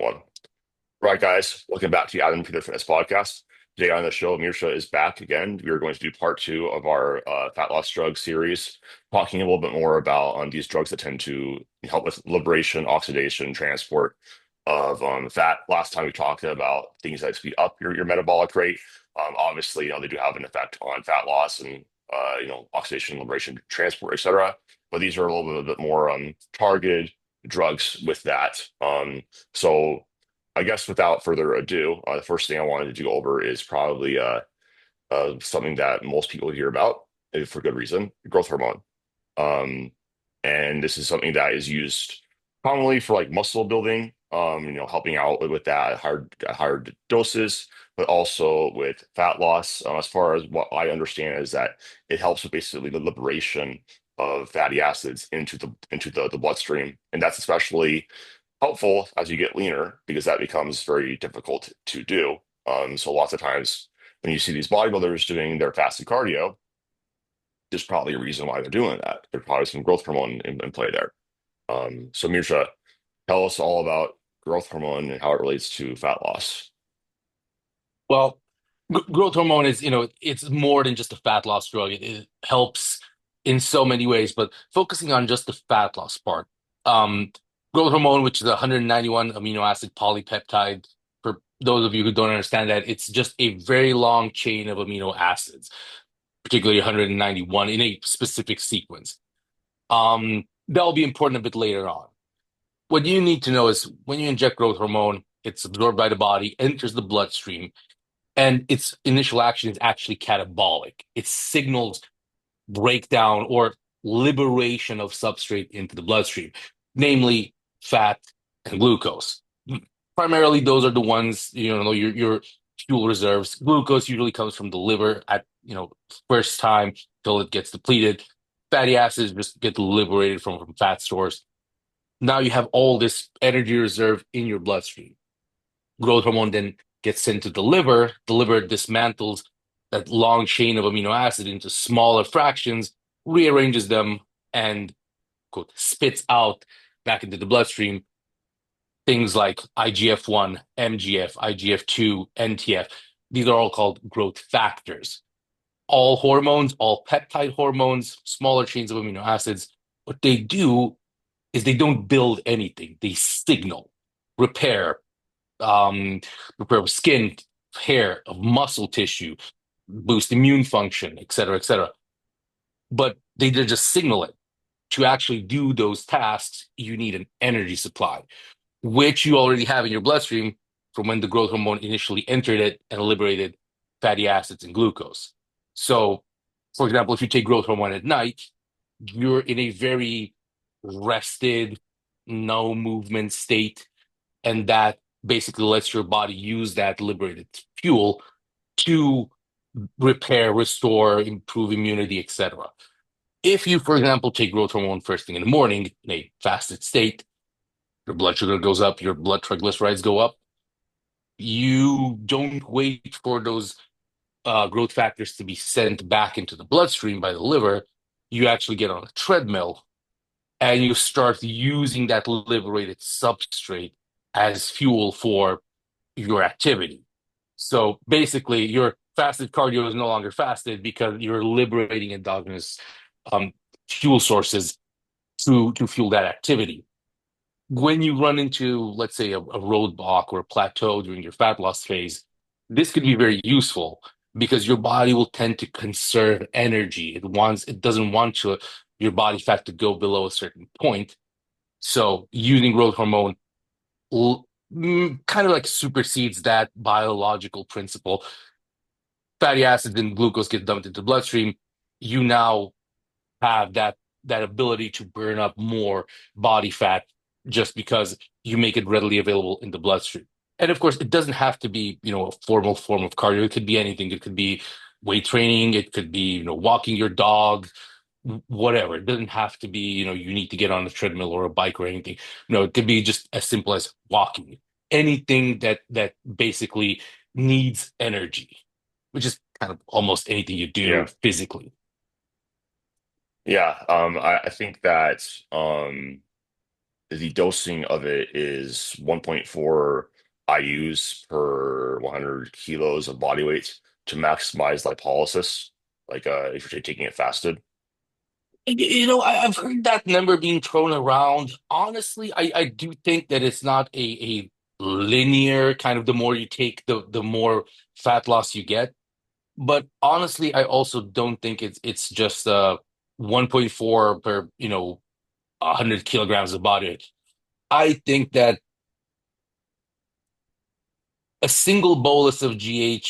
One. Right, guys, welcome back to the Adam Peter Fitness Podcast. Today on the show, Mircea is back again. We are going to do part two of our fat loss drug series, talking a little bit more about these drugs that tend to help with liberation, oxidation, transport of fat. Last time we talked about things that speed up your metabolic rate. Obviously, they do have an effect on fat loss and oxidation, liberation, transport, etc. But these are a little bit more targeted drugs with that. So I guess without further ado, the first thing I wanted to go over is probably something that most people hear about for good reason, growth hormone. Um, and this is something that is used commonly for like muscle building, helping out with that at higher doses, but also with fat loss. As far as what I understand is that it helps with basically the liberation of fatty acids into the bloodstream, and that's especially helpful as you get leaner because that becomes very difficult to do. So lots of times when you see these bodybuilders doing their fasted cardio, there's probably a reason why they're doing that. There's probably some growth hormone in play there. So Mirsha, tell us all about growth hormone and how it relates to fat loss. Well, growth hormone is, it's more than just a fat loss drug. It helps in so many ways, but focusing on just the fat loss part. Um, Growth hormone, which is a 191 amino acid polypeptide, for those of you who don't understand that, it's just a very long chain of amino acids, particularly 191 in a specific sequence. That'll be important a bit later on. What you need to know is when you inject growth hormone, it's absorbed by the body, enters the bloodstream, and its initial action is actually catabolic. It signals breakdown or liberation of substrate into the bloodstream, namely fat and glucose. Primarily, those are the ones, your fuel reserves. Glucose usually comes from the liver at, first time till it gets depleted. Fatty acids just get liberated from fat stores. Now you have all this energy reserve in your bloodstream. Growth hormone then gets sent to the liver. The liver dismantles that long chain of amino acid into smaller fractions, rearranges them, and quote, spits out back into the bloodstream things like IGF-1, MGF, IGF-2, NTF. These are all called growth factors. All hormones, all peptide hormones, smaller chains of amino acids, what they do is they don't build anything. They signal, repair, um, repair of skin, hair, of muscle tissue, boost immune function, et cetera, et cetera. But they just signal it. To actually do those tasks, you need an energy supply, which you already have in your bloodstream from when the growth hormone initially entered it and liberated fatty acids and glucose. So, for example, if you take growth hormone at night, you're in a very rested, no movement state, and that basically lets your body use that liberated fuel to repair, restore, improve immunity, etc. If you, for example, take growth hormone first thing in the morning in a fasted state, your blood sugar goes up, your blood triglycerides go up. You don't wait for those growth factors to be sent back into the bloodstream by the liver. You actually get on a treadmill and you start using that liberated substrate as fuel for your activity. So basically, your fasted cardio is no longer fasted because you're liberating endogenous um, fuel sources to fuel that activity. When you run into, let's say, a roadblock or a plateau during your fat loss phase, this could be very useful because your body will tend to conserve energy. It doesn't want your body fat to go below a certain point. So using growth hormone kind of like supersedes that biological principle. Fatty acids and glucose get dumped into the bloodstream. You now have that ability to burn up more body fat just because you make it readily available in the bloodstream. And of course, it doesn't have to be, a formal form of cardio. It could be anything. It could be weight training. It could be, walking your dog, whatever. It doesn't have to be, you need to get on a treadmill or a bike or anything. No, it could be just as simple as walking. Anything that basically needs energy, which is kind of almost anything you do Yeah, physically. yeah. I think that the dosing of it is 1.4 IUs per 100 kilos of body weight to maximize lipolysis, like if you're taking it fasted. I've heard that number being thrown around. Honestly, I do think that it's not a linear kind of the more you take, the more fat loss you get. But honestly, I also don't think it's just 1.4 per, 100 kilograms of body weight. I think that a single bolus of GH,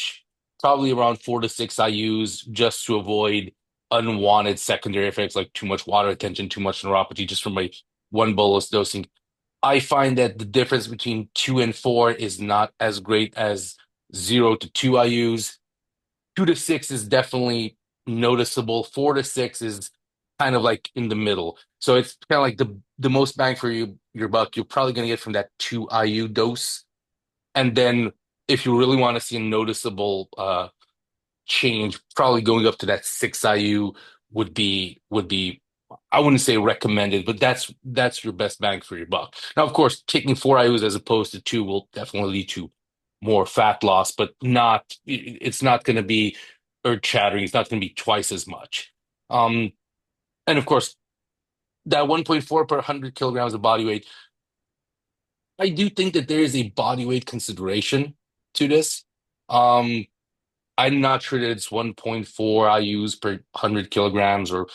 probably around 4 to 6 IUs, just to avoid unwanted secondary effects like too much water retention, too much neuropathy, just from a one bolus dosing. I find that the difference between 2 and 4 is not as great as 0 to 2 IUs. 2 to 6 is definitely noticeable. 4 to 6 is kind of like in the middle. So it's kind of like the most bang for your buck you're probably going to get from that 2 IU dose. And then if you really want to see a noticeable change, probably going up to that 6 IU would be I wouldn't say recommended, but that's your best bang for your buck. Now, of course, taking 4 IUs as opposed to two will definitely lead to more fat loss, but it's not going to be earth shattering. It's not going to be twice as much. Um, and of course, that 1.4 per 100 kilograms of body weight, I do think that there is a body weight consideration to this. Um, I'm not sure that it's 1.4 IUs per 100 kilograms or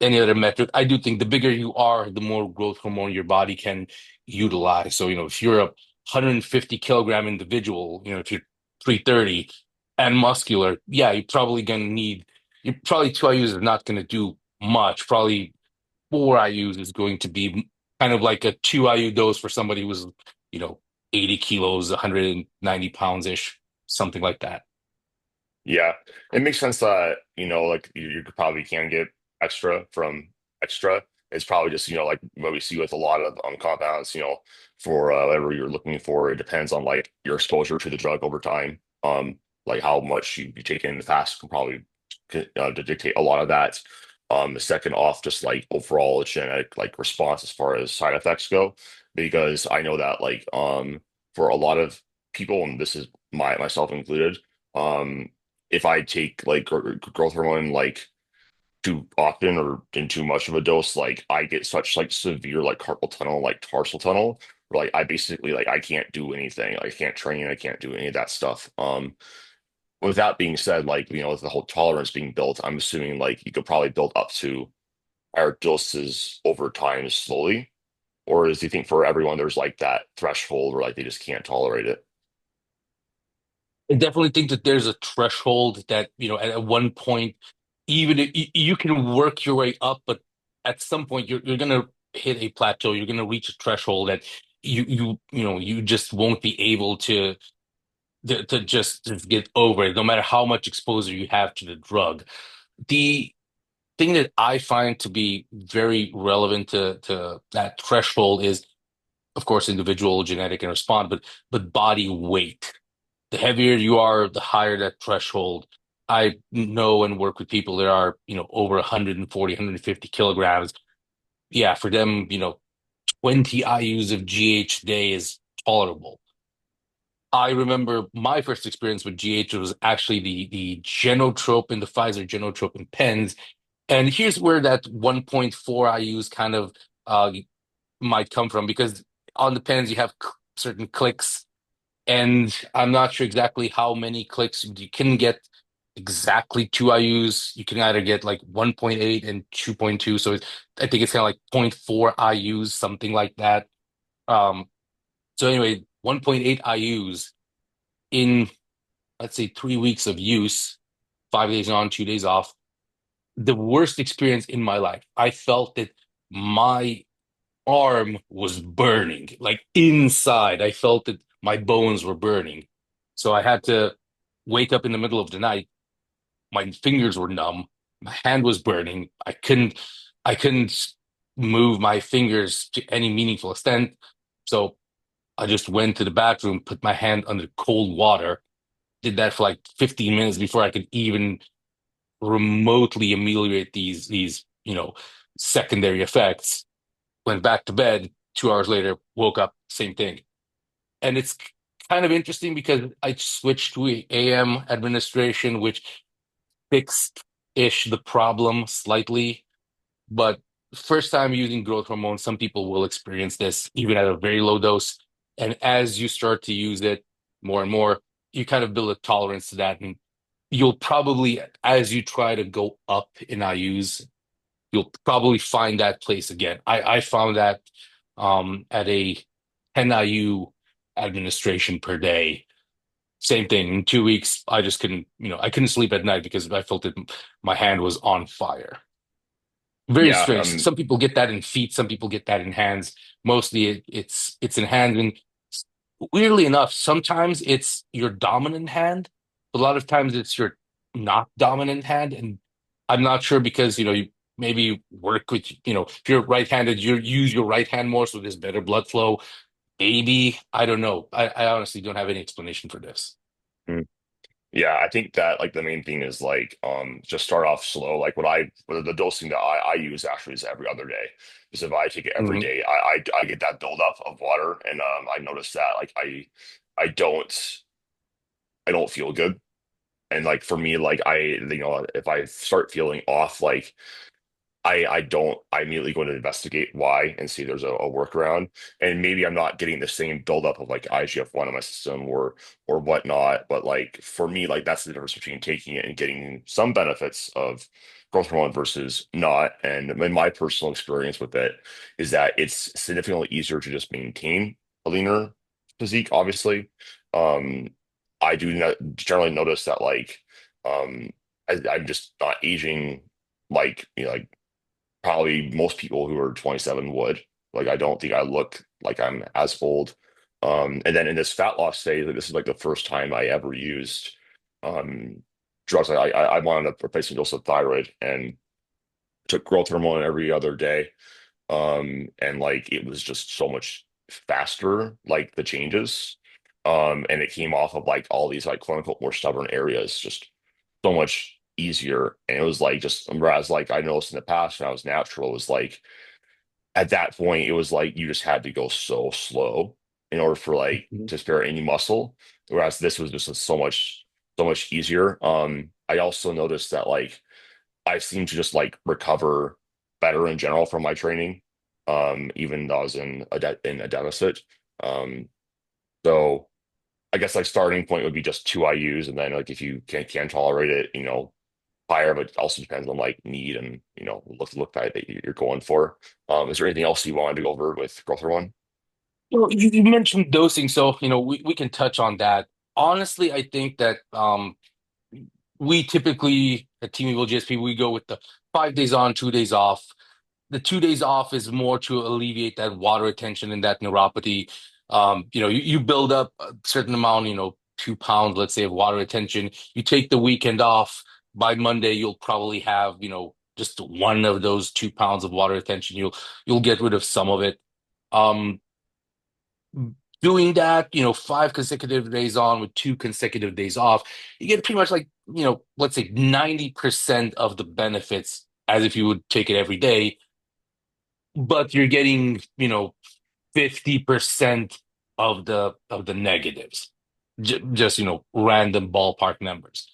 any other metric. I do think the bigger you are, the more growth hormone your body can utilize. So, if you're a 150 kilogram individual, if you're 330 and muscular, yeah, you're probably 2 IUs are not going to do much. Probably 4 IUs is going to be kind of like a 2 IU dose for somebody who's, you know, 80 kilos, 190 pounds ish, something like that. Yeah, it makes sense that, like you probably can get extra from extra. It's probably just, like what we see with a lot of compounds, for whatever you're looking for. It depends on like your exposure to the drug over time. Like how much you take in the fast can probably to dictate a lot of that. The second off, just like overall genetic like response as far as side effects go, because I know that like for a lot of people, and this is myself included. If I take like growth hormone like too often or in too much of a dose, like I get such like severe like carpal tunnel, like tarsal tunnel, where like I basically like I can't do anything. I can't train, I can't do any of that stuff. With that being said, like with the whole tolerance being built, I'm assuming like you could probably build up to higher doses over time slowly. Or do you think for everyone there's like that threshold where like they just can't tolerate it? I definitely think that there's a threshold that, at one point, even you can work your way up, but at some point you're gonna hit a plateau. You're gonna reach a threshold that you just won't be able to just get over it, no matter how much exposure you have to the drug. The thing that I find to be very relevant to that threshold is, of course, individual genetic and respond, but body weight. The heavier you are, the higher that threshold. I know and work with people that are, over 140, 150 kilograms. Yeah, for them, 20 IUs of GH a day is tolerable. I remember my first experience with GH was actually the Genotrope and the Pfizer Genotrope in pens. And here's where that 1.4 IUs kind of might come from, because on the pens you have certain clicks, and I'm not sure exactly how many clicks you can get exactly 2 IUs. You can either get like 1.8 and 2.2. So I think it's kind of like zero point 0.4 IUs, something like that. Um, so anyway, 1.8 IUs in, let's say, 3 weeks of use, 5 days on, 2 days off. The worst experience in my life. I felt that my arm was burning, like inside. I felt that my bones were burning. So I had to wake up in the middle of the night. My fingers were numb. My hand was burning. I couldn't move my fingers to any meaningful extent. So I just went to the bathroom, put my hand under cold water, did that for like 15 minutes before I could even remotely ameliorate these secondary effects. Went back to bed, 2 hours later, woke up, same thing. And it's kind of interesting because I switched to AM administration, which fixed-ish the problem slightly. But first time using growth hormone, some people will experience this even at a very low dose. And as you start to use it more and more, you kind of build a tolerance to that. And you'll probably, as you try to go up in IUs, you'll probably find that place again. I found that at a 10 IU administration per day. Same thing. In 2 weeks, I just couldn't, I couldn't sleep at night because I felt it, my hand was on fire. Very Yeah, strange. Some people get that in feet, some people get that in hands. Mostly it's in hands. And weirdly enough, sometimes it's your dominant hand. A lot of times it's your not dominant hand. And I'm not sure because, you maybe work with, if you're right-handed, you use your right hand more, so there's better blood flow. Maybe, I don't know. I honestly don't have any explanation for this. yeah, I think that like the main thing is like just start off slow. Like the dosing that I use actually is every other day. Because if I take it every Mhm. day, I get that buildup of water, and I notice that like I don't I don't feel good. And like for me, like if I start feeling off, like I immediately go to investigate why and see if there's a workaround. And maybe I'm not getting the same buildup of like IGF-1 in my system or whatnot. But like for me, like that's the difference between taking it and getting some benefits of growth hormone versus not. And in my personal experience with it is that it's significantly easier to just maintain a leaner physique, obviously. Um, I do not generally notice that like I'm just not aging like probably most people who are 27 would. Like, I don't think I look like I'm as old. And then in this fat loss phase, like, this is like the first time I ever used um, drugs. I wanted a replacement dose of thyroid and took growth hormone every other day. And like it was just so much faster, like the changes. And it came off of like all these like quote unquote more stubborn areas, just so much easier. And it was like just whereas like I noticed in the past when I was natural, it was like at that point it was like you just had to go so slow in order for like Mhm. to spare any muscle. Whereas this was just so much easier. I also noticed that like I seem to just like recover better in general from my training, even though I was in a deficit. Um, so I guess like starting point would be just two IUs, and then like if you can tolerate it, higher, but it also depends on like need and look that you're going for. Is there anything else you wanted to go over with growth hormone? Well, you mentioned dosing, so we can touch on that. Honestly, I think that we typically at Team Eagle GSP we go with the 5 days on, 2 days off. The 2 days off is more to alleviate that water retention and that neuropathy. You build up a certain amount, 2 pounds, let's say, of water retention. You take the weekend off. By Monday, you'll probably have, just one of those 2 pounds of water retention. You'll get rid of some of it. Um, Doing that, 5 consecutive days on with 2 consecutive days off, you get pretty much like, let's say 90% of the benefits as if you would take it every day, but you're getting, 50% of the negatives. Just, random ballpark numbers.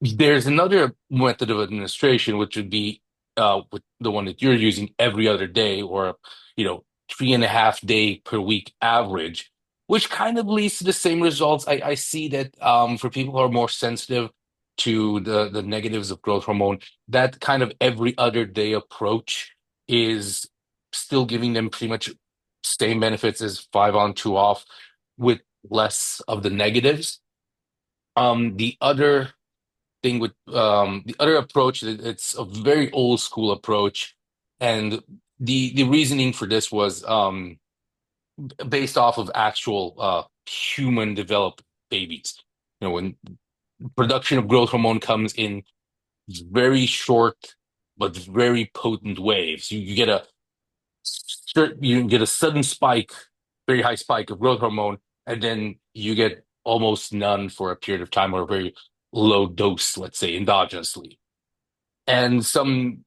There's another method of administration, which would be with the one that you're using every other day or, 3.5 day per week average, which kind of leads to the same results. I see that for people who are more sensitive to the negatives of growth hormone, that kind of every other day approach is still giving them pretty much same benefits as 5 on, 2 off with less of the negatives. The other thing with the other approach, it's a very old school approach, and the reasoning for this was based off of actual human developed babies. When production of growth hormone comes in very short but very potent waves, you get a sudden spike, very high spike of growth hormone, and then you get almost none for a period of time or a very low dose, let's say endogenously. And some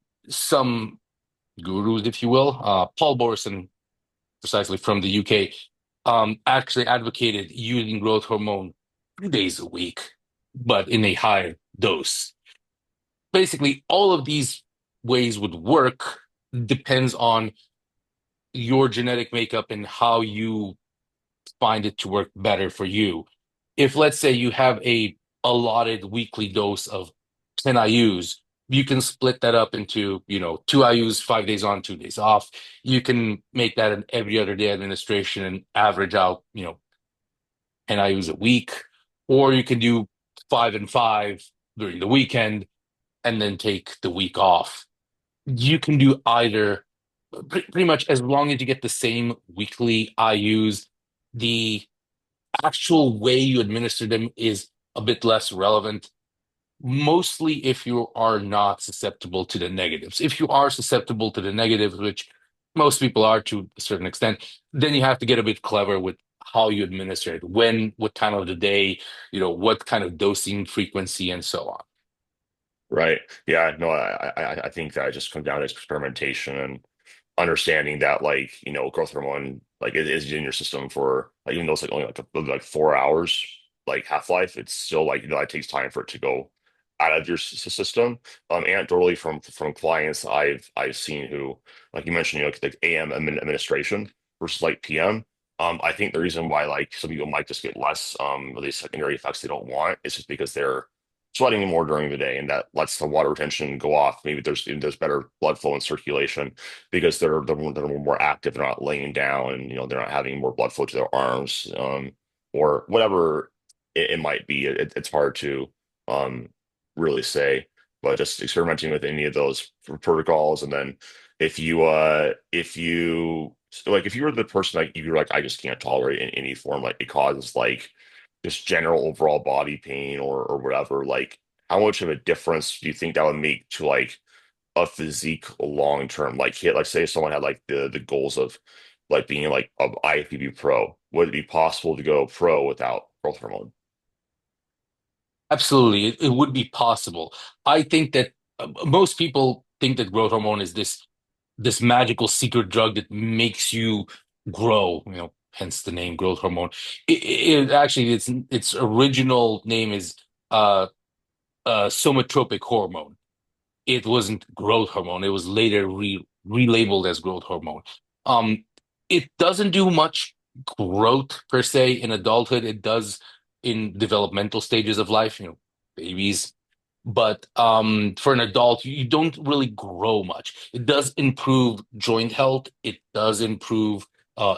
gurus, if you will, Paul Borison. precisely from the UK, actually advocated using growth hormone 2 days a week, but in a higher dose. Basically, all of these ways would work depends on your genetic makeup and how you find it to work better for you. If let's say you have a allotted weekly dose of 10 IUs, you can split that up into, 2 IUs, 5 days on, 2 days off. You can make that an every other day administration and average out, 10 IUs a week, or you can do 5 and 5 during the weekend and then take the week off. You can do either pretty much as long as you get the same weekly IUs. The actual way you administer them is a bit less relevant, mostly if you are not susceptible to the negatives. If you are susceptible to the negatives, which most people are to a certain extent, then you have to get a bit clever with how you administer it, when, what time of the day, what kind of dosing frequency, and so on. Right. Yeah. No, I think that it just comes down to experimentation and understanding that growth hormone is in your system for even though it's only like 4 hours half-life, it's still it takes time for it to go out of your system. Anecdotally from clients I've seen who, like you mentioned, like AM administration versus PM. I think the reason why some people might just get less of these secondary effects they don't want is just because they're sweating more during the day, and that lets the water retention go off. Maybe there's better blood flow and circulation because they're more active. They're not laying down, and they're not having more blood flow to their arms, or whatever it might be. It's hard to um, really say, but just experimenting with any of those protocols, and then if you were the person you're like I just can't tolerate in any form, it causes just general overall body pain or whatever, how much of a difference do you think that would make to a physique long term? Say someone had the goals of being a IFBB pro, would it be possible to go pro without growth hormone? Absolutely, it would be possible. I think that most people think that growth hormone is this magical secret drug that makes you grow, hence the name growth hormone. It actually its original name is uh, somatropic hormone. It wasn't growth hormone. It was later relabeled as growth hormone. Um, it doesn't do much growth per se in adulthood. It does in developmental stages of life, babies. But for an adult, you don't really grow much. It does improve joint health. It does improve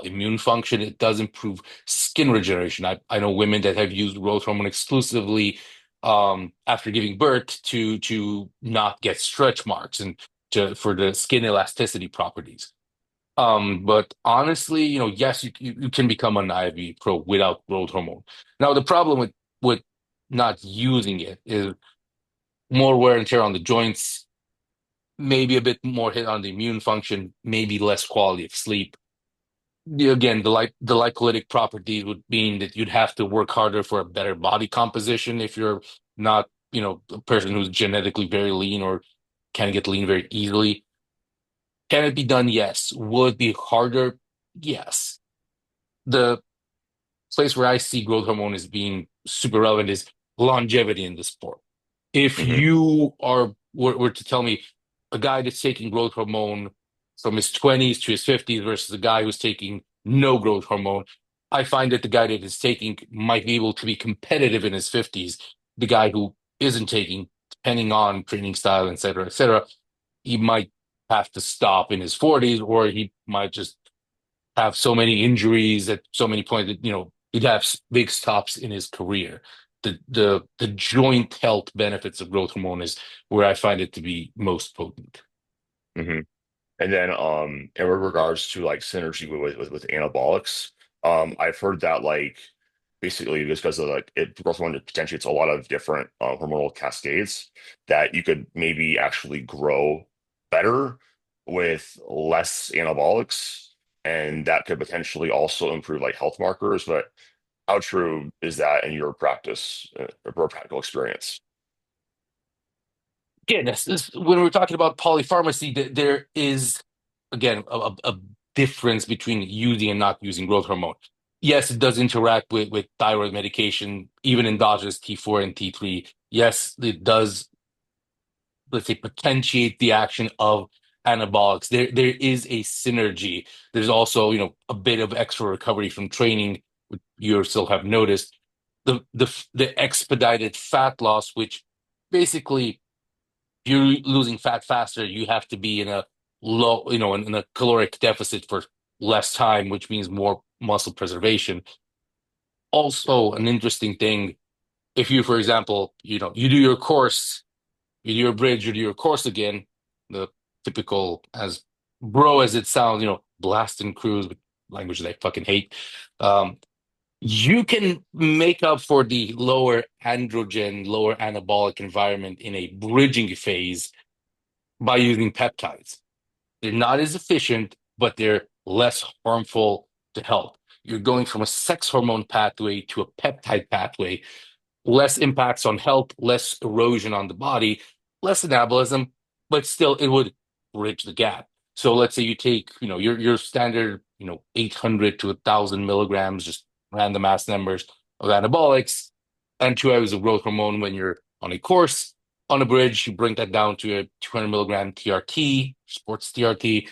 immune function. It does improve skin regeneration. I know women that have used growth hormone exclusively after giving birth to not get stretch marks and for the skin elasticity properties. But honestly, yes, you can become an IV pro without growth hormone. Now, the problem with not using it is more wear and tear on the joints, maybe a bit more hit on the immune function, maybe less quality of sleep. Again, the lipolytic properties would mean that you'd have to work harder for a better body composition if you're not, a person who's genetically very lean or can get lean very easily. Can it be done? Yes. Will it be harder? Yes. The place where I see growth hormone as being super relevant is longevity in the sport. If Hmm. you were to tell me a guy that's taking growth hormone from his 20s to his 50s versus a guy who's taking no growth hormone, I find that the guy that is taking might be able to be competitive in his 50s. The guy who isn't taking, depending on training style, et cetera, he might have to stop in his 40s, or he might just have so many injuries at so many points that he'd have big stops in his career. The joint health benefits of growth hormone is where I find it to be most potent. Hmm. And then in regards to synergy with anabolics, I've heard that basically just because of growth hormone potentiates a lot of different hormonal cascades, that you could maybe actually grow better with less anabolics, and that could potentially also improve health markers. But how true is that in your practice or practical experience? Again, when we're talking about polypharmacy, there is again a difference between using and not using growth hormone. Yes, it does interact with thyroid medication, even endogenous T4 and T3. Yes, it does, let's say, potentiate the action of anabolics. There is a synergy. There's also, a bit of extra recovery from training, which you still have noticed. The expedited fat loss, which basically you're losing fat faster, you have to be in a low, in a caloric deficit for less time, which means more muscle preservation. Also, an interesting thing, if you, for example, you do your course, you do your bridge, you do your course again, the typical, as bro as it sounds, blast and cruise, language that I fucking hate. Um, you can make up for the lower androgen, lower anabolic environment in a bridging phase by using peptides. They're not as efficient, but they're less harmful to health. You're going from a sex hormone pathway to a peptide pathway, less impacts on health, less erosion on the body, less anabolism, but still it would bridge the gap. So let's say you take, your standard, 800 to 1,000 milligrams, just random ass numbers of anabolics, and 2 hours of growth hormone when you're on a course. On a bridge, you bring that down to a 200 milligram TRT, sports TRT,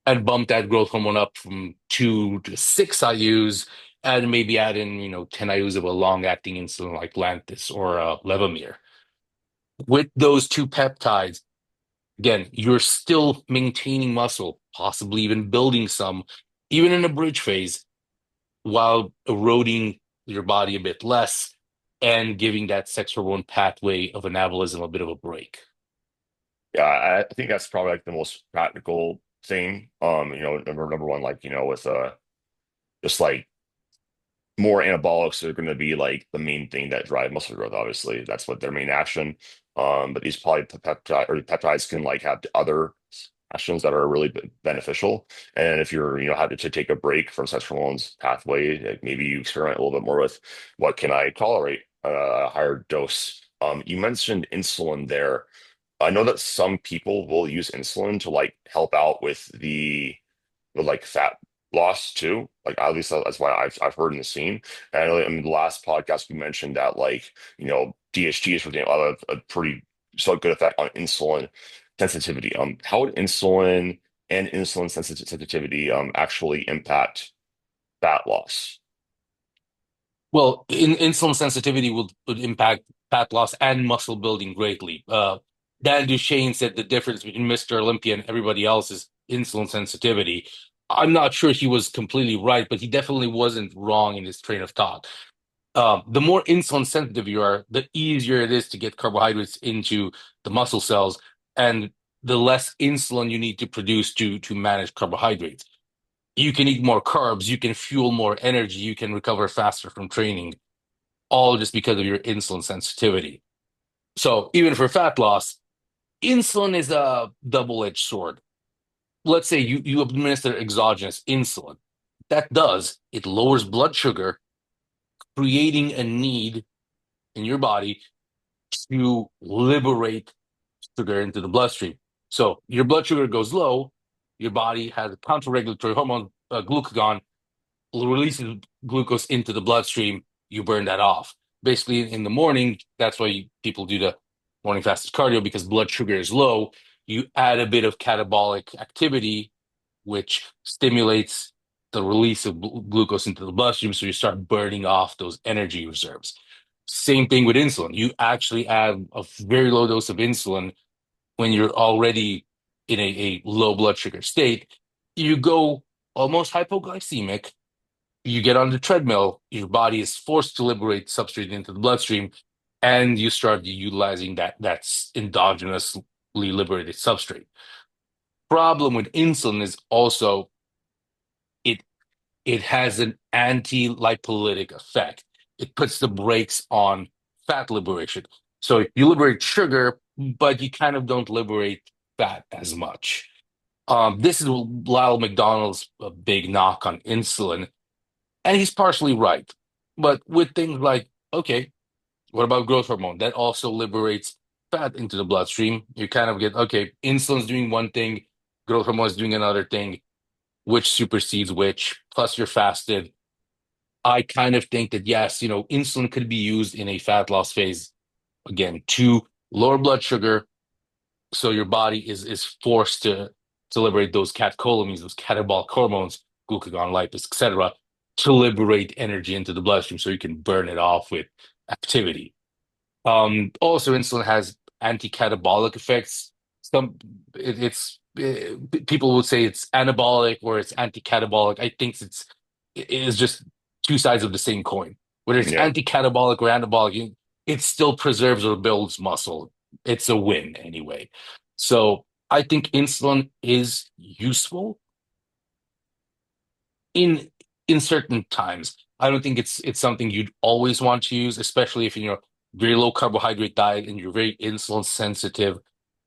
and bump that growth hormone up from 2 to 6 IUs, and maybe add in, 10 IUs of a long-acting insulin like Lantus or Levemir. With those two peptides, again, you're still maintaining muscle, possibly even building some, even in a bridge phase, while eroding your body a bit less and giving that sex hormone pathway of anabolism a bit of a break. Yeah, I think that's probably like the most practical thing. Number one, like, with just like more anabolics are going to be like the main thing that drive muscle growth. Obviously, that's what their main action. But these peptides can like have other actions that are really beneficial. And if you're, have to take a break from sex hormones pathway, like maybe you experiment a little bit more with what can I tolerate a higher dose. You mentioned insulin there. I know that some people will use insulin to like help out with like fat loss too. Like at least that's why I've heard in the scene. And I know in the last podcast we mentioned that like DHT for example have a pretty so good effect on insulin sensitivity. How would insulin and insulin sensitivity actually impact fat loss? Well, insulin sensitivity would impact fat loss and muscle building greatly. Dan Duchesne said the difference between Mr. Olympia and everybody else is insulin sensitivity. I'm not sure he was completely right, but he definitely wasn't wrong in his train of thought. The more insulin sensitive you are, the easier it is to get carbohydrates into the muscle cells, and the less insulin you need to produce to manage carbohydrates. You can eat more carbs, you can fuel more energy, you can recover faster from training, all just because of your insulin sensitivity. So even for fat loss, insulin is a double-edged sword. Let's say you administer exogenous insulin. That does, it lowers blood sugar, creating a need in your body to liberate sugar into the bloodstream. So your blood sugar goes low, your body has a counter-regulatory hormone, glucagon, releases glucose into the bloodstream, you burn that off. Basically, in the morning, that's why people do the morning fasted cardio because blood sugar is low. You add a bit of catabolic activity, which stimulates the release of glucose into the bloodstream. So you start burning off those energy reserves. Same thing with insulin. You actually add a very low dose of insulin when you're already in a low blood sugar state. You go almost hypoglycemic, you get on the treadmill, your body is forced to liberate substrate into the bloodstream, and you start utilizing that's endogenously liberated substrate. Problem with insulin is also it it has an anti-lipolytic effect. It puts the brakes on fat liberation. So you liberate sugar, but you kind of don't liberate fat as much. This is Lyle McDonald's big knock on insulin. And he's partially right. But with things like, okay, what about growth hormone? That also liberates fat into the bloodstream. You kind of get, okay, insulin's doing one thing, growth hormone is doing another thing. which supersedes which, plus you're fasted. I kind of think that yes, insulin could be used in a fat loss phase again to lower blood sugar, so your body is forced to liberate those catecholamines, those catabolic hormones, glucagon, lipase, etc., to liberate energy into the bloodstream so you can burn it off with activity. Also, insulin has anti-catabolic effects. Some people would say it's anabolic or it's anti-catabolic. I think it is just two sides of the same coin. Whether it's Yeah. anti-catabolic or anabolic, it still preserves or builds muscle. It's a win anyway. So I think insulin is useful in in certain times. I don't think it's something you'd always want to use, especially if you're very low carbohydrate diet and you're very insulin sensitive.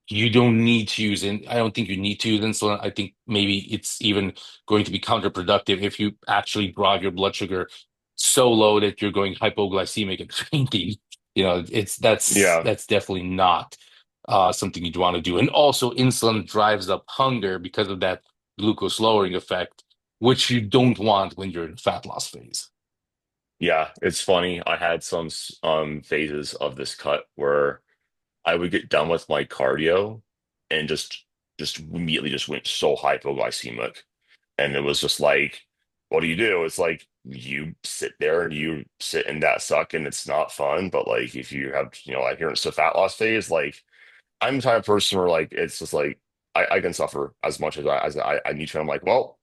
You don't need to use in. I don't think you need to use insulin. I think maybe it's even going to be counterproductive if you actually drive your blood sugar so low that you're going hypoglycemic and fainting. It's Yeah. that's definitely not something you'd want to do. And also, insulin drives up hunger because of that glucose lowering effect, which you don't want when you're in fat loss phase. Yeah. It's funny. I had some phases of this cut where I would get done with my cardio and just immediately just went so hypoglycemic. And it was just like, what do you do? It's like you sit there and you sit in that suck and it's not fun. But like if you have, adherence to fat loss phase, like I'm the type of person where like it's just like I can suffer as much as I need to. I'm like, well,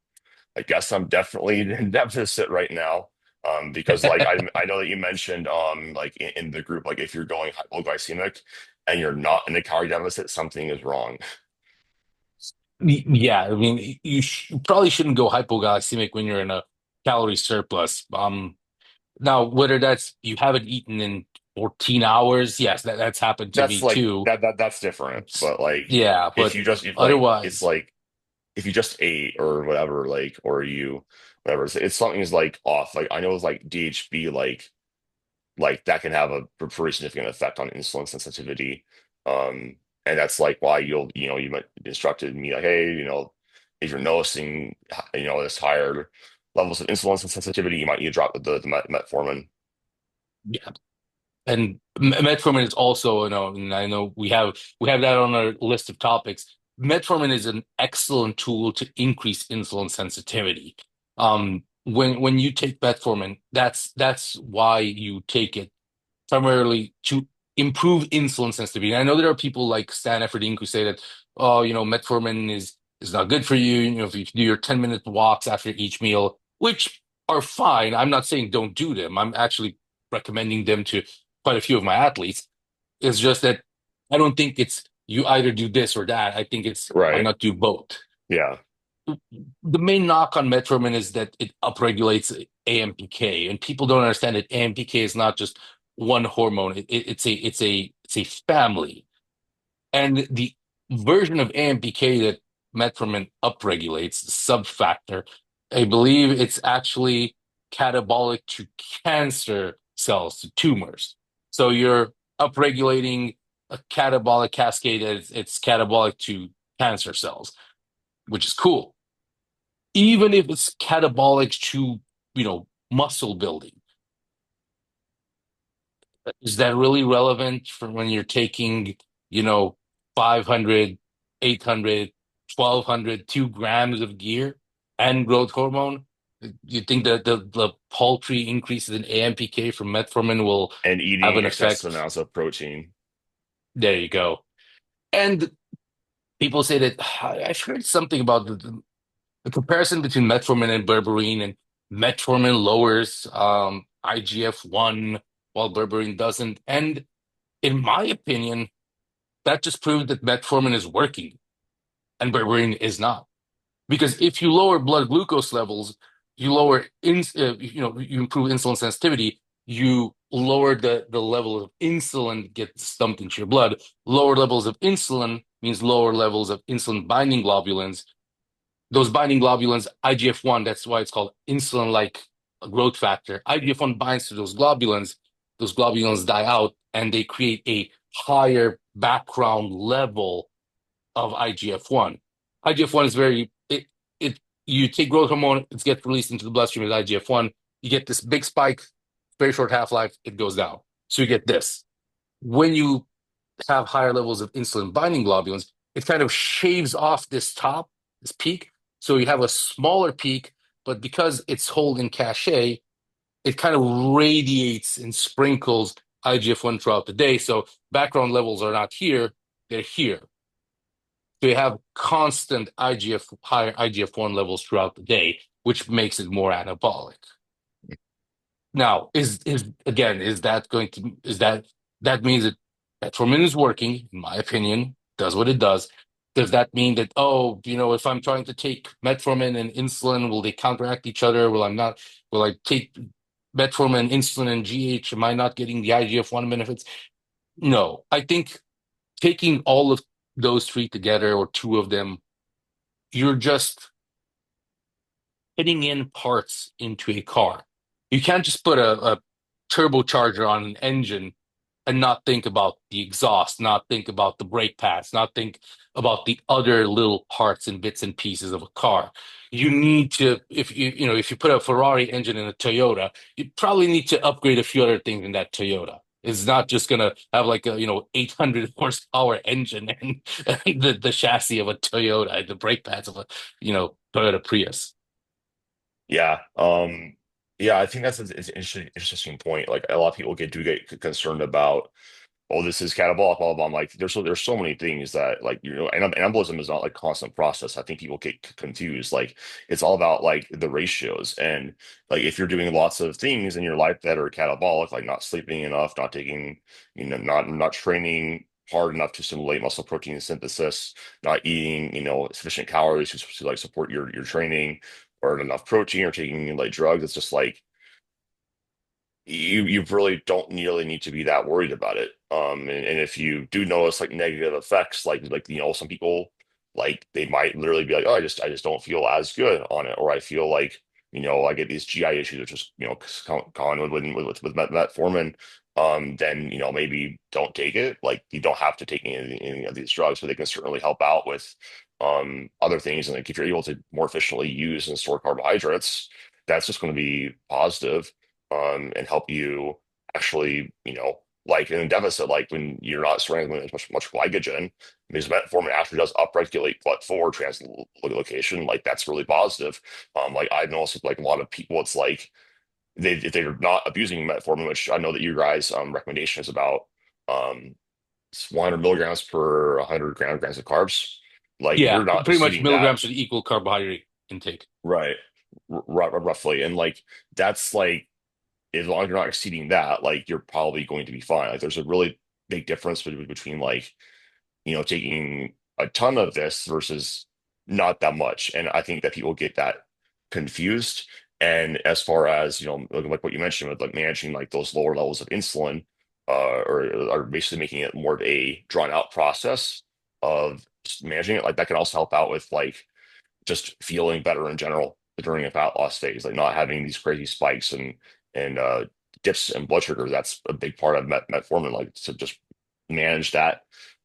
I guess I'm definitely in deficit right now. Because like I know that you mentioned like in the group, like if you're going hypoglycemic and you're not in a calorie deficit, something is wrong. Yeah, I mean, you probably shouldn't go hypoglycemic when you're in a calorie surplus. Now, whether that's you haven't eaten in 14 hours, yes, that's happened to That's me like too. that's different. But like Yeah, if but you just if like it's otherwise, like if you just ate or whatever, like or you whatever, it's something is like off. Like I know it's like DHB, like that can have a pretty significant effect on insulin sensitivity. And that's like why you might instructed me like, hey, if you're noticing, this higher levels of insulin sensitivity, you might need to drop the metformin. yeah. And metformin is also, and I know we have that on our list of topics. Metformin is an excellent tool to increase insulin sensitivity. When you take metformin, that's why you take it primarily to improve insulin sensitivity. And I know there are people like Stan Efferding who say that, oh, metformin is not good for you. If you do your 10-minute walks after each meal, which are fine. I'm not saying don't do them. I'm actually recommending them to quite a few of my athletes. It's just that I don't think it's you either do this or that. I think it's why Right. not do both. Yeah. The main knock on metformin is that it upregulates AMPK, and people don't understand that AMPK is not just one hormone. It's a family, and the version of AMPK that metformin upregulates, the subfactor, I believe it's actually catabolic to cancer cells, to tumors. So you're upregulating a catabolic cascade as it's catabolic to cancer cells, which is cool even if it's catabolic to, muscle building. Is that really relevant for when you're taking, you know, 500, 800, 1200, 2 grams of gear and growth hormone? You think that the paltry increases in AMPK from metformin will And have eating an excessive effect? amounts of protein. There you go. And people say that I've heard something about the comparison between metformin and berberine, and metformin lowers IGF-1 while berberine doesn't. And in my opinion, that just proves that metformin is working and berberine is not. Because if you lower blood glucose levels, you improve insulin sensitivity, you lower the level of insulin that gets dumped into your blood. Lower levels of insulin means lower levels of insulin binding globulins. Those binding globulins, IGF-1, that's why it's called insulin-like growth factor. IGF-1 binds to those globulins die out, and they create a higher background level of IGF-1. IGF-1 is very it you take growth hormone, it gets released into the bloodstream as IGF-1. You get this big spike, very short half-life, it goes down. So you get this. When you have higher levels of insulin binding globulins, it kind of shaves off this top, this peak. So you have a smaller peak, but because it's holding cachet, it kind of radiates and sprinkles IGF-1 throughout the day. So background levels are not here, they're here. So you have constant higher IGF-1 levels throughout the day, which makes it more anabolic. Now, is again, is that going to is that that means that metformin is working, in my opinion, does what it does. Does that mean that, oh, if I'm trying to take metformin and insulin, will they counteract each other? Will I take metformin, insulin, and GH? Am I not getting the IGF-1 benefits? No. I think taking all of those three together or two of them, you're just fitting in parts into a car. You can't just put a turbocharger on an engine and not think about the exhaust, not think about the brake pads, not think about the other little parts and bits and pieces of a car. You need to, if you put a Ferrari engine in a Toyota, you probably need to upgrade a few other things in that Toyota. It's not just gonna have like a 800 horsepower engine and, the chassis of a Toyota, the brake pads of a Toyota Prius. Yeah. Yeah, I think that's an interesting point. Like a lot of people do get concerned about, oh, this is catabolic, blah, blah, blah. I'm like, there's so many things that like, embolism is not like constant process. I think people get confused. Like it's all about like the ratios. And like if you're doing lots of things in your life that are catabolic, like not sleeping enough, not taking, not training hard enough to stimulate muscle protein synthesis, not eating, sufficient calories to like support your training or enough protein or taking like drugs, it's just like you really don't really need to be that worried about it. And if you do notice like negative effects, like some people like they might literally be like, oh, I just don't feel as good on it, or I feel like I get these GI issues, which is common with metformin. Then maybe don't take it. Like you don't have to take any of these drugs, but they can certainly help out with other things. And like if you're able to more efficiently use and store carbohydrates, that's just going to be positive and help you actually, like in a deficit, like when you're not surrounded with much glycogen, because metformin actually does upregulate GLUT4 translocation, like that's really positive. Like I've noticed like a lot of people, it's like if they're not abusing metformin, which I know that you guys recommendation is about it's 100 milligrams per 100 grams of carbs. Like if Yeah, you're not pretty much exceeding that, milligrams should equal carbohydrate intake. right, roughly, and like that's like as long as you're not exceeding that, like you're probably going to be fine. Like there's a really big difference between like, taking a ton of this versus not that much. And I think that people get that confused. And as far as, like what you mentioned with like managing like those lower levels of insulin, or basically making it more of a drawn out process of just managing it, like that can also help out with like just feeling better in general during a fat loss phase, like not having these crazy spikes and dips in blood sugar. That's a big part of metformin, like to just manage that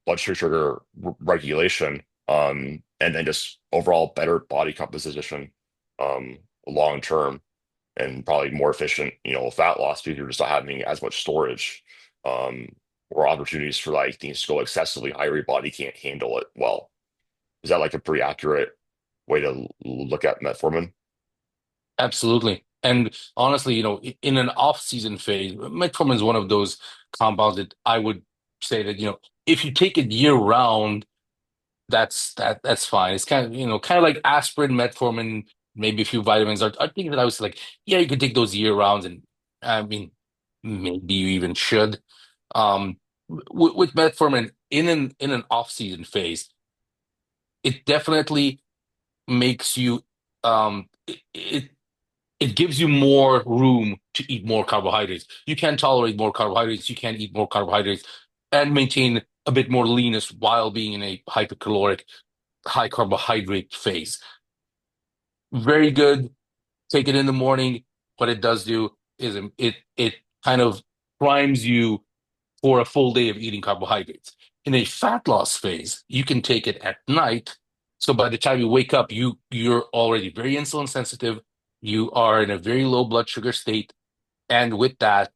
blood sugar regulation, and then just overall better body composition, long term, and probably more efficient, fat loss because you're just not having as much storage, or opportunities for like things to go excessively high where your body can't handle it well. Is that like a pretty accurate way to look at metformin? Absolutely. And honestly, in an off-season phase, metformin is one of those compounds that I would say that, if you take it year round, that's fine. It's kind of like aspirin, metformin, maybe a few vitamins are things that I was like, yeah, you could take those year rounds, and I mean, maybe you even should. With metformin in an off-season phase, it definitely makes you it gives you more room to eat more carbohydrates. You can tolerate more carbohydrates, you can eat more carbohydrates and maintain a bit more leanness while being in a hypercaloric, high carbohydrate phase. Very good. Take it in the morning. What it does do is it kind of primes you for a full day of eating carbohydrates. In a fat loss phase, you can take it at night So by the time you wake up, you're already very insulin sensitive. You are in a very low blood sugar state, and with that,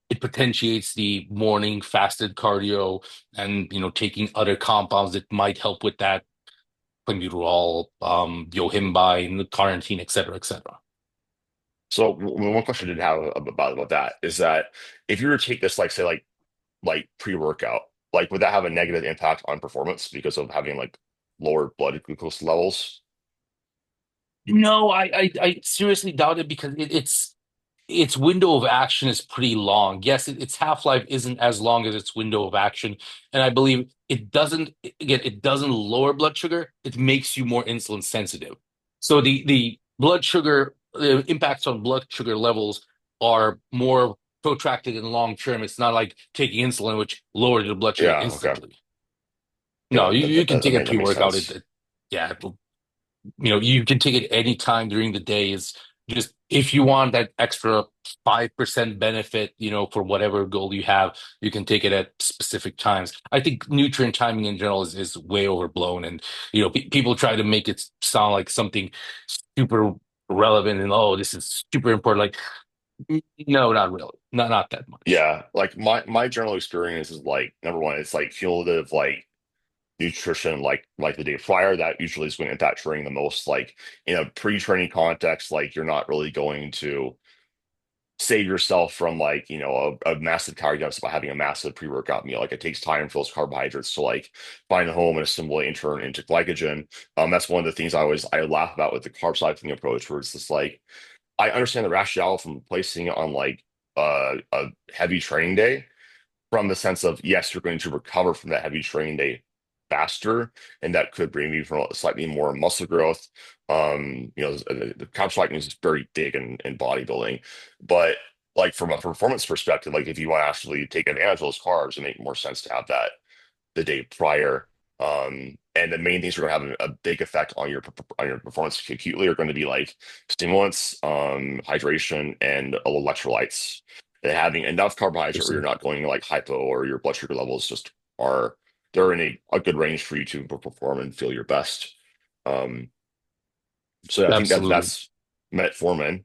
it potentiates the morning fasted cardio and taking other compounds that might help with that, clenbuterol, yohimbine, carnitine, et cetera, et cetera. So one question I did have about that is that if you were to take this, like say like pre-workout, like would that have a negative impact on performance because of having like lower blood glucose levels? No, I seriously doubt it because its window of action is pretty long. Yes, its half-life isn't as long as its window of action, and I believe it doesn't lower blood sugar. It makes you more insulin sensitive. So the blood sugar, the impacts on blood sugar levels are more protracted and long term. It's not like taking insulin, which lowers your blood sugar Yeah, okay. instantly. No, Yeah, you can take a that makes pre-workout. sense. Yeah, you can take it any time during the day. Is just if you want that extra 5% benefit, for whatever goal you have, you can take it at specific times. I think nutrient timing in general is way overblown, and people try to make it sound like something super relevant and oh, this is super important. Like, no, not really, not that much. Yeah, like my general experience is like number one, it's like cumulative like nutrition like the day prior. That usually is going to impact training the most. Like in a pre-training context, like you're not really going to save yourself from like a massive calorie deficit by having a massive pre-workout meal. Like it takes time for those carbohydrates to like find a home and assimilate and turn into glycogen. That's one of the things I laugh about with the carb cycling approach, where it's just like I understand the rationale from placing it on like a heavy training day, from the sense of yes, you're going to recover from that heavy training day faster, and that could bring you from slightly more muscle growth. The couch cycling is very big in bodybuilding, but like from a performance perspective, like if you want to actually take advantage of those carbs, it make more sense to have that the day prior. And the main things that are going to have a big effect on your performance acutely are going to be like stimulants, hydration, and electrolytes. And having enough carbohydrate where you're not going like hypo or your blood sugar levels just are they're in a good range for you to perform and feel your best. Um, so I think Absolutely. that's metformin.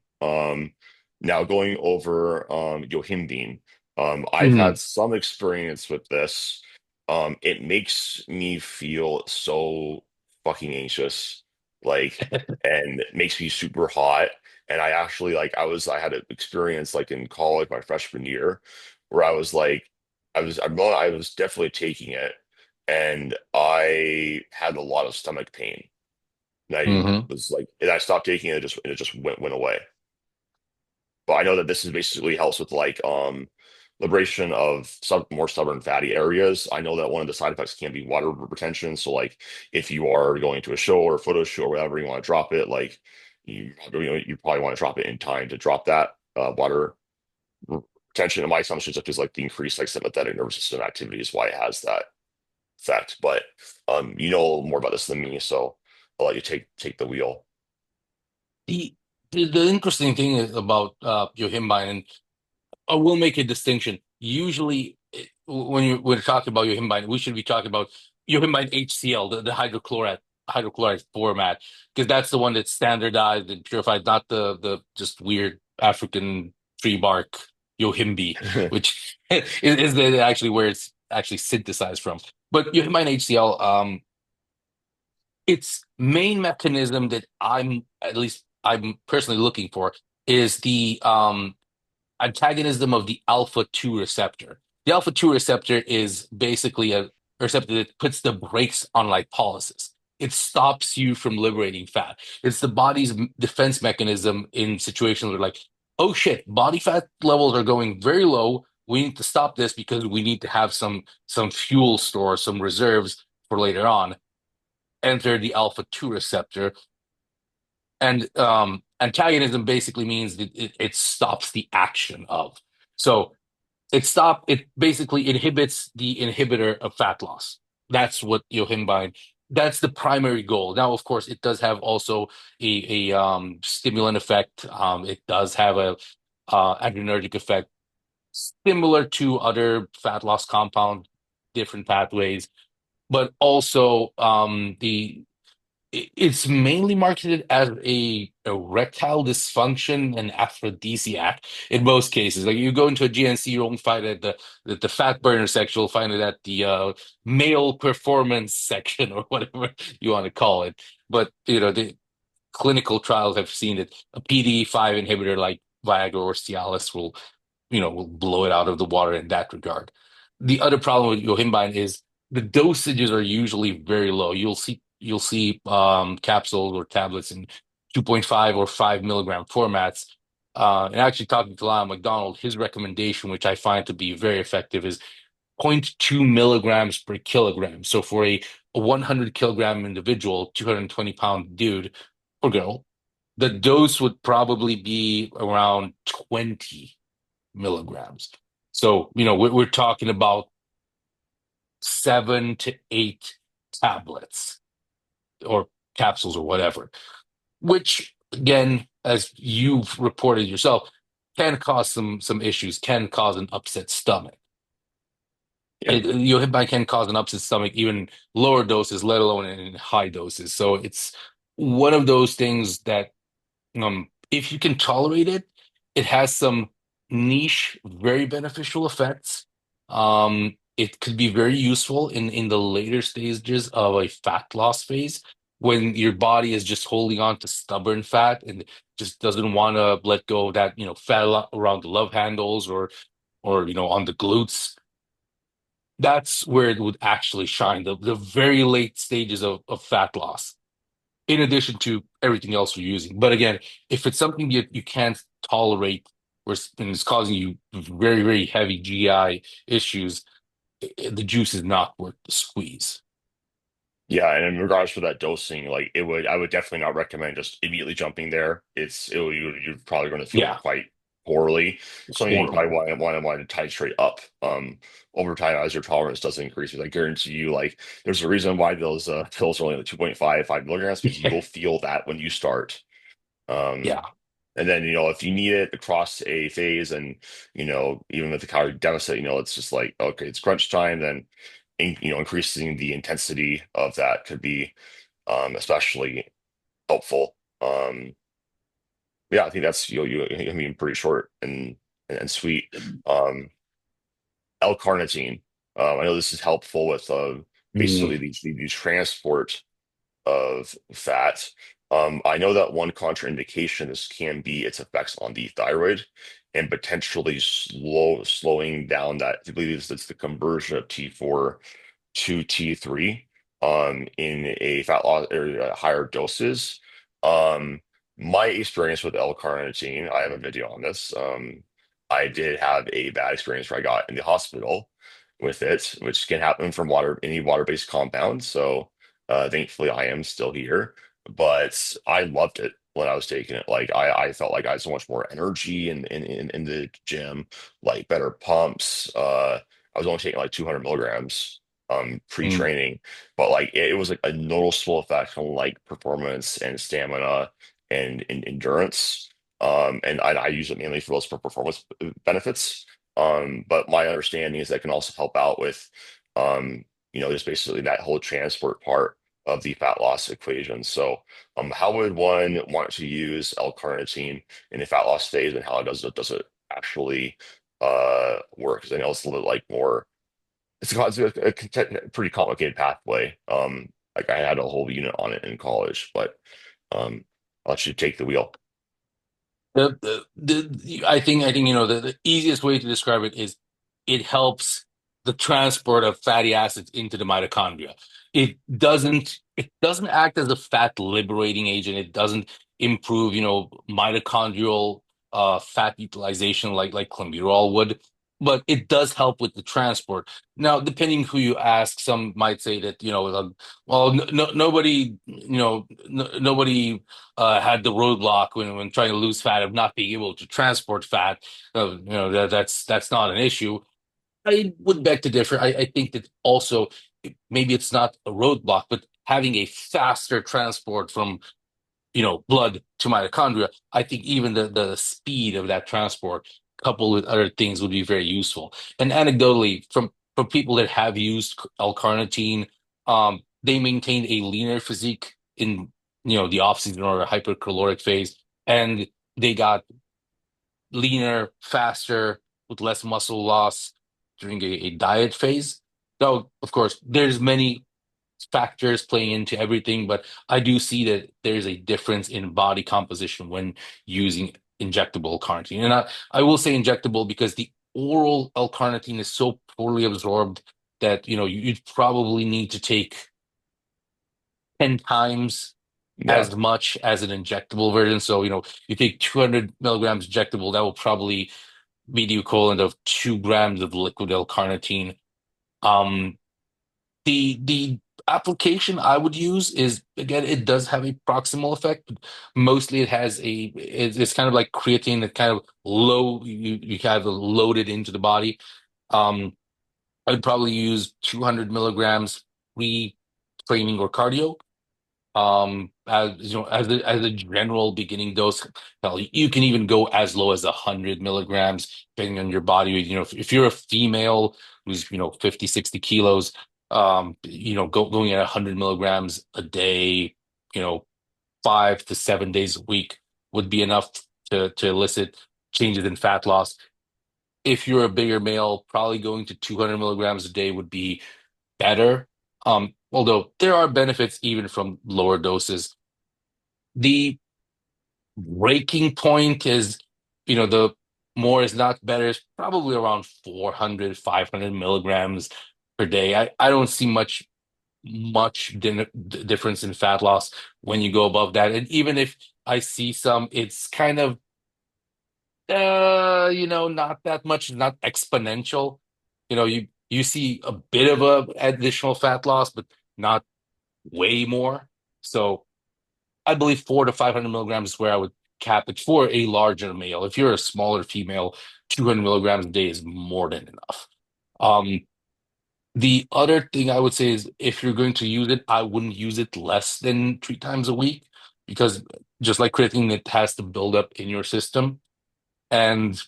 Now going over yohimbine. I've had Mhm. some experience with this. It makes me feel so fucking anxious, like, and it makes me super hot. And I actually like I had an experience like in college my freshman year where I was like I was definitely taking it and I had a lot of stomach pain. And I Mhm. was like, and I stopped taking it, it just went away. But I know that this is basically helps with like liberation of some more stubborn fatty areas. I know that one of the side effects can be water retention. So like if you are going to a show or a photo shoot or whatever, you want to drop it, like you probably want to drop it in time to drop that water retention. And my assumption is just like the increased like sympathetic nervous system activity is why it has that effect. But you know a little more about this than me, so I'll let you take the wheel. The, the interesting thing is about Yohimbine, and I will make a distinction. Usually, when we're talking about Yohimbine, we should be talking about Yohimbine HCL, the hydrochloride format, because that's the one that's standardized and purified, not the just weird African tree bark Yohimbi, which is actually where it's actually synthesized from. But Yohimbine HCL, its main mechanism that I'm personally looking for is the antagonism of the alpha 2 receptor. The alpha 2 receptor is basically a receptor that puts the brakes on lipolysis. It stops you from liberating fat. It's the body's defense mechanism in situations where, like, oh shit, body fat levels are going very low. We need to stop this because we need to have some fuel store, some reserves for later on. Enter the alpha 2 receptor. And antagonism basically means that it stops the action of. So it basically inhibits the inhibitor of fat loss. That's what Yohimbine, that's the primary goal. Now, of course, it does have also a stimulant effect. It does have a adrenergic effect, similar to other fat loss compound, different pathways, but also the It's mainly marketed as a erectile dysfunction and aphrodisiac in most cases. Like you go into a GNC, you won't find it at the fat burner section. You'll find it at the male performance section or whatever you want to call it. But the clinical trials have seen that a PDE5 inhibitor like Viagra or Cialis will blow it out of the water in that regard. The other problem with Yohimbine is the dosages are usually very low. You'll see capsules or tablets in 2.5 or 5 milligram formats. And actually talking to Lyle McDonald, his recommendation, which I find to be very effective, is zero point 0.2 milligrams per kilogram. So for a 100 kilogram individual, 220-pound dude or girl, the dose would probably be around 20 milligrams. So, we're talking about 7 to 8 tablets or capsules or whatever, which again, as you've reported yourself, can cause some issues, can cause an upset stomach. Yeah. Yohimbine can cause an upset stomach, even lower doses, let alone in high doses. So it's one of those things that if you can tolerate it, it has some niche, very beneficial effects. It could be very useful in the later stages of a fat loss phase when your body is just holding on to stubborn fat and just doesn't want to let go of that, fat around the love handles or on the glutes. That's where it would actually shine, the very late stages of fat loss in addition to everything else you're using. But again, if it's something you can't tolerate and it's causing you very, very heavy GI issues, the juice is not worth the squeeze. Yeah, and in regards to that dosing, like I would definitely not recommend just immediately jumping there. You're probably going to feel Yeah, quite poorly. it's Something you probably horrible. want to titrate up. Over time as your tolerance does increase. Because I guarantee you, like, there's a reason why those pills are only like 2.5, 5 milligrams because you will feel that when you start. Um, Yeah. and then, if you need it across a phase and, even with the calorie deficit, it's just like, okay, it's crunch time, then, increasing the intensity of that could be especially helpful. Yeah, I think that's, I mean, pretty short and sweet. Um, L-carnitine. I know this is helpful with Mm, basically the transport of fat. I know that one contraindication is can be its effects on the thyroid and potentially slowing down that. I believe it's the conversion of T4 to T3 in a fat loss or higher doses. Um, my experience with L-carnitine, I have a video on this. I did have a bad experience where I got in the hospital with it, which can happen from any water-based compound. So thankfully I am still here, but I loved it when I was taking it. Like I felt like I had so much more energy in the gym, like better pumps. I was only taking like 200 milligrams mm, pre-training, but like it was like a noticeable effect on like performance and stamina and endurance. And I use it mainly for those performance benefits. But my understanding is that can also help out with just basically that whole transport part of the fat loss equation. So how would one want to use L-carnitine in a fat loss phase, and how does it actually work? Because I know it's a little like more it's a pretty complicated pathway. Like I had a whole unit on it in college, but I'll let you take the wheel. I think the easiest way to describe it is it helps the transport of fatty acids into the mitochondria. It doesn't act as a fat liberating agent. It doesn't improve, mitochondrial fat utilization like clenbuterol would, but it does help with the transport. Now, depending who you ask, some might say that, well, nobody, nobody had the roadblock when trying to lose fat of not being able to transport fat. That's not an issue. I would beg to differ. I think that also maybe it's not a roadblock, but having a faster transport from blood to mitochondria, I think even the speed of that transport, coupled with other things, would be very useful. And anecdotally, from people that have used L-carnitine, they maintain a leaner physique in the off season or a hypercaloric phase, and they got leaner, faster, with less muscle loss during a diet phase. So, of course, there's many factors playing into everything, but I do see that there's a difference in body composition when using injectable carnitine. And I will say injectable because the oral L-carnitine is so poorly absorbed that you'd probably need to take 10 times Yeah. as much as an injectable version. So, you take 200 milligrams injectable, that will probably be the equivalent of 2 grams of liquid L-carnitine. Um, the application I would use is, again, it does have a proximal effect, but mostly it's kind of like creatine that kind of you kind of load it into the body. Um, I'd probably use 200 milligrams pre-training or cardio. As as a general beginning dose. Hell, you can even go as low as 100 milligrams depending on your body weight. If you're a female who's 50, 60 kilos, going at 100 milligrams a day, you know 5 to 7 days a week would be enough to elicit changes in fat loss. If you're a bigger male, probably going to 200 milligrams a day would be better. Although there are benefits even from lower doses. The breaking point is, the more is not better is probably around 400, 500 milligrams per day. I don't see much difference in fat loss when you go above that. And even if I see some, it's kind of, not that much, not exponential. You see a bit of a additional fat loss, but not way more. So I believe 400 to 500 milligrams is where I would cap it for a larger male. If you're a smaller female, 200 milligrams a day is more than enough. Um, the other thing I would say is if you're going to use it, I wouldn't use it less than 3 times a week because just like creatine, it has to build up in your system and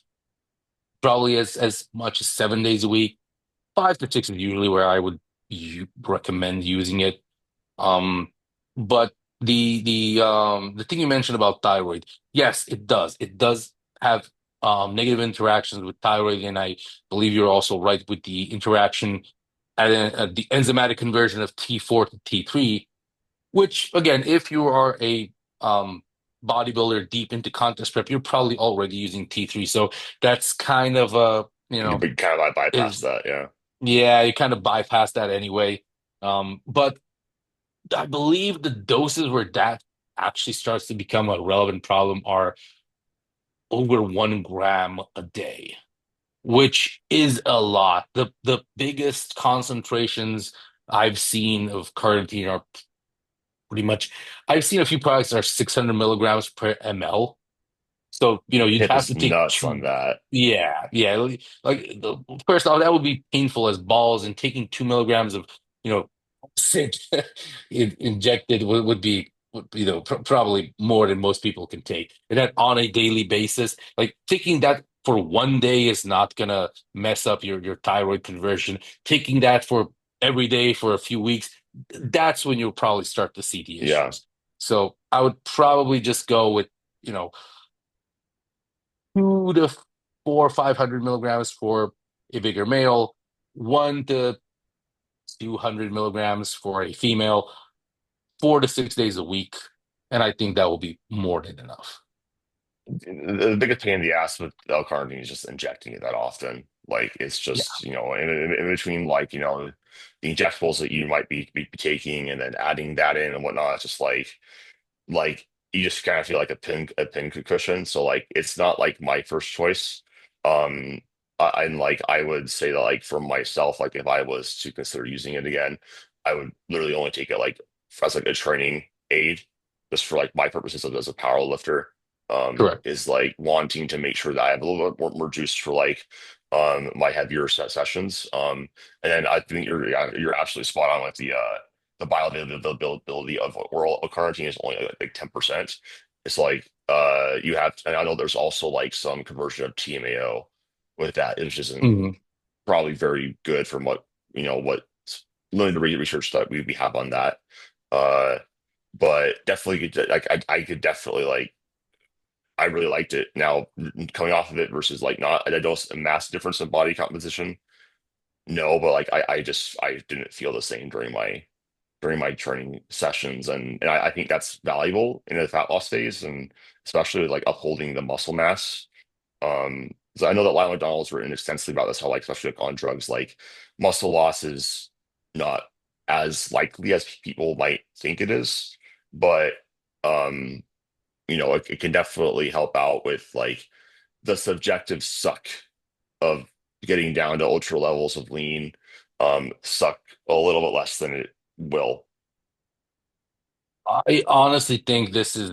probably as much as 7 days a week. 5 to 6 is usually where I would recommend using it. Um, but the thing you mentioned about thyroid, yes, it does. It does have negative interactions with thyroid, and I believe you're also right with the interaction at the enzymatic conversion of T4 to T3, which again, if you are a bodybuilder deep into contest prep, you're probably already using T3. So that's kind of You kind of bypass is that. Yeah. yeah, you kind of bypass that anyway. But I believe the doses where that actually starts to become a relevant problem are over 1 gram a day, which is a lot. The biggest concentrations I've seen of carnitine are pretty much, I've seen a few products that are 600 milligrams per ml. So, you'd Hip have is to take nuts on two. that. Yeah, yeah. First off, that would be painful as balls, and taking 2 milligrams of, you know, sick injected would be, probably more than most people can take. And that on a daily basis, like taking that for one day is not gonna mess up your thyroid conversion. Taking that for every day for a few weeks, that's when you'll probably start to see the Yeah. issues. So I would probably just go with, you know, 2 to 4 or 500 milligrams for a bigger male, 1 to 200 milligrams for a female, 4 to 6 days a week. And I think that will be more than enough. The biggest pain in the ass with L-carnitine is just injecting it that often. Like it's Yeah. just, in between like, the injectables that you might be taking and then adding that in and whatnot, it's just like you just kind of feel like a pin cushion. So like it's not like my first choice. And like I would say that like for myself, like if I was to consider using it again, I would literally only take it like as like a training aid, just for like my purposes as a power lifter. Correct. Is like wanting to make sure that I have a little bit more juice for like my heavier sessions. And then I think you're absolutely spot on with the bioavailability of oral carnitine is only like 10%. It's like you have, and I know there's also like some conversion of TMAO with that, which isn't Mhm. probably very good from what limited research that we have on that. Uh, but definitely like I could definitely like I really liked it. Now coming off of it versus like not, I don't a mass difference in body composition. No, but like I didn't feel the same during my training sessions, and I think that's valuable in a fat loss phase, and especially like upholding the muscle mass. So I know that Lyle McDonald's written extensively about this, how like especially like on drugs, like muscle loss is not as likely as people might think it is, but um, it can definitely help out with like the subjective suck of getting down to ultra levels of lean, suck a little bit less than it will. I honestly think this is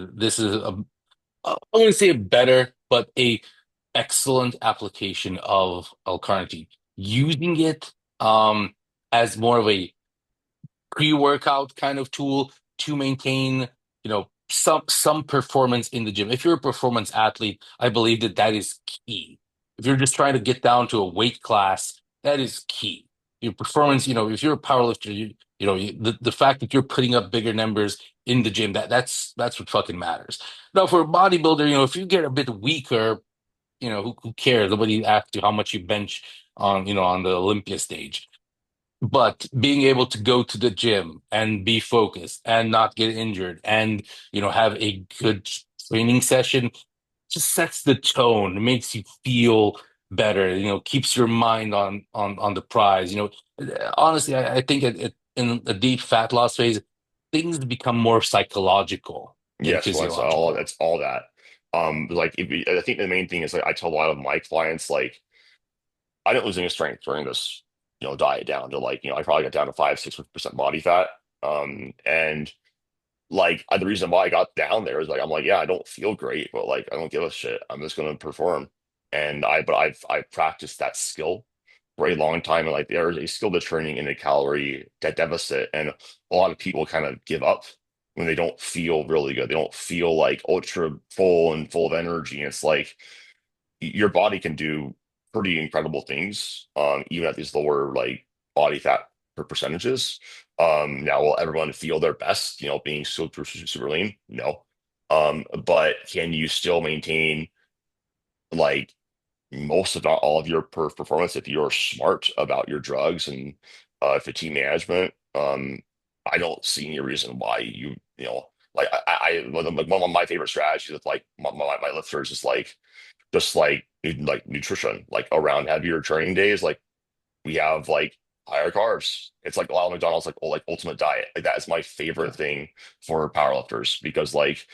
I wouldn't say a better, but a excellent application of L-Carnitine. Using it as more of a pre-workout kind of tool to maintain, some performance in the gym. If you're a performance athlete, I believe that that is key. If you're just trying to get down to a weight class, that is key. Your performance, if you're a powerlifter, the fact that you're putting up bigger numbers in the gym, that's what fucking matters. Now, for a bodybuilder, if you get a bit weaker, who cares? Nobody asks you how much you bench on the Olympia stage. But being able to go to the gym and be focused and not get injured and, have a good training session just sets the tone, makes you feel better, keeps your mind on the prize. Honestly, I think in a deep fat loss phase, things become more psychological than Yes, well, physiological. that's all that. Like I think the main thing is like I tell a lot of my clients like I didn't lose any strength during this, diet down to like, I probably got down to 5, 6% body fat. And like the reason why I got down there is like I'm like, yeah, I don't feel great, but like I don't give a shit. I'm just gonna perform. But I've practiced that skill for a long time, and like there's a skill to training in a calorie deficit, and a lot of people kind of give up when they don't feel really good. They don't feel like ultra full and full of energy. And it's like your body can do pretty incredible things, even at these lower like body fat percentages. Now, will everyone feel their best, being super lean? No. But can you still maintain like most, if not all, of your performance if you're smart about your drugs and fatigue management? I don't see any reason why like one of my favorite strategies with like my lifters is like just like nutrition, like around heavier training days, like we have like higher carbs. It's like a lot of McDonald's like ultimate diet. Like that is my favorite thing for powerlifters because like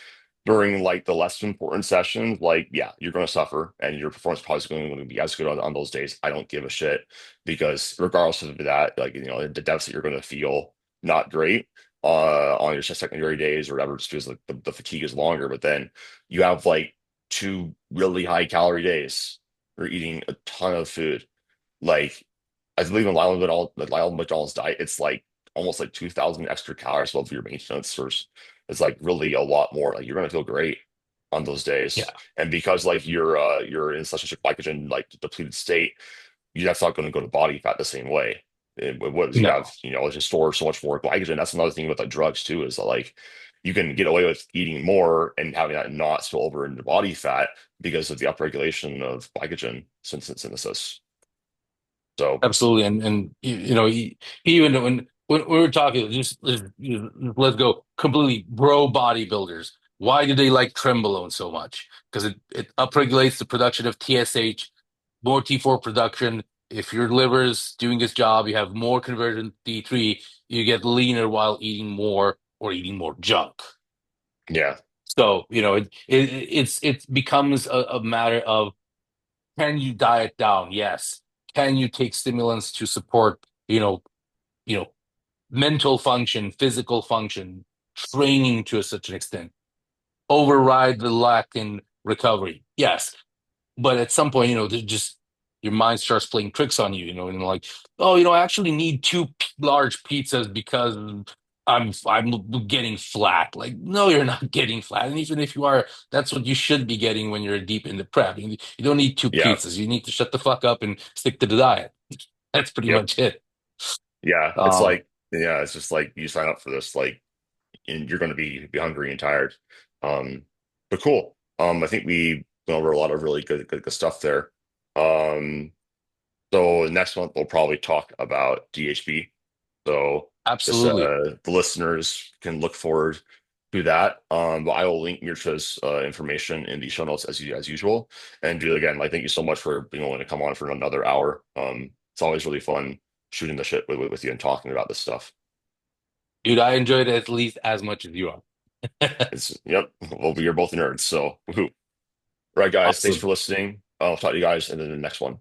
during like the less important sessions, like yeah, you're going to suffer and your performance probably is going to be as good on those days. I don't give a shit because regardless of that, like the deficit you're going to feel not great on your secondary days or whatever, just because like the fatigue is longer. But then you have like 2 really high calorie days. You're eating a ton of food. Like I believe in Lyle McDonald's diet, it's like almost like 2,000 extra calories above your maintenance. Or it's like really a lot more. Like you're gonna feel great on those days, Yeah. and because like you're in such a glycogen like depleted state, that's not going to go to body fat the same way. What is you have, No. just store so much more glycogen. That's another thing with like drugs too, is that like you can get away with eating more and having that not spill over into body fat because of the upregulation of glycogen synthesis. So Absolutely, and even when we were talking, let's go completely bro bodybuilders. Why do they like Trenbolone so much? Because it upregulates the production of TSH, more T4 production. If your liver is doing its job, you have more conversion D3. You get leaner while eating more or eating more junk. yeah, So it becomes a matter of, can you diet down? Yes. Can you take stimulants to support, you know, mental function, physical function, training to such an extent? Override the lack in recovery? Yes. But at some point, just your mind starts playing tricks on you, and like, oh, I actually need two large pizzas because I'm getting flat. Like, no, you're not getting flat. And even if you are, that's what you should be getting when you're deep in the prep. You don't need two yeah, pizzas. You need to shut the fuck up and stick to the diet. That's pretty yep, much it. yeah. It's Um, like, yeah, it's just like you sign up for this like and you're going to be hungry and tired. But cool. I think we went over a lot of really good stuff there. Um, so next month we'll probably talk about DHB. So just Absolutely. the listeners can look forward to that. But I will link Mircea's information in the show notes as usual. And Julie, again, like thank you so much for being willing to come on for another hour. It's always really fun shooting the shit with you and talking about this stuff. Dude, I enjoyed it at least as much as you are. It's yep. Well, we are both nerds, so woohoo. All right, guys. Thanks Awesome. for listening. I'll talk to you guys in the next one.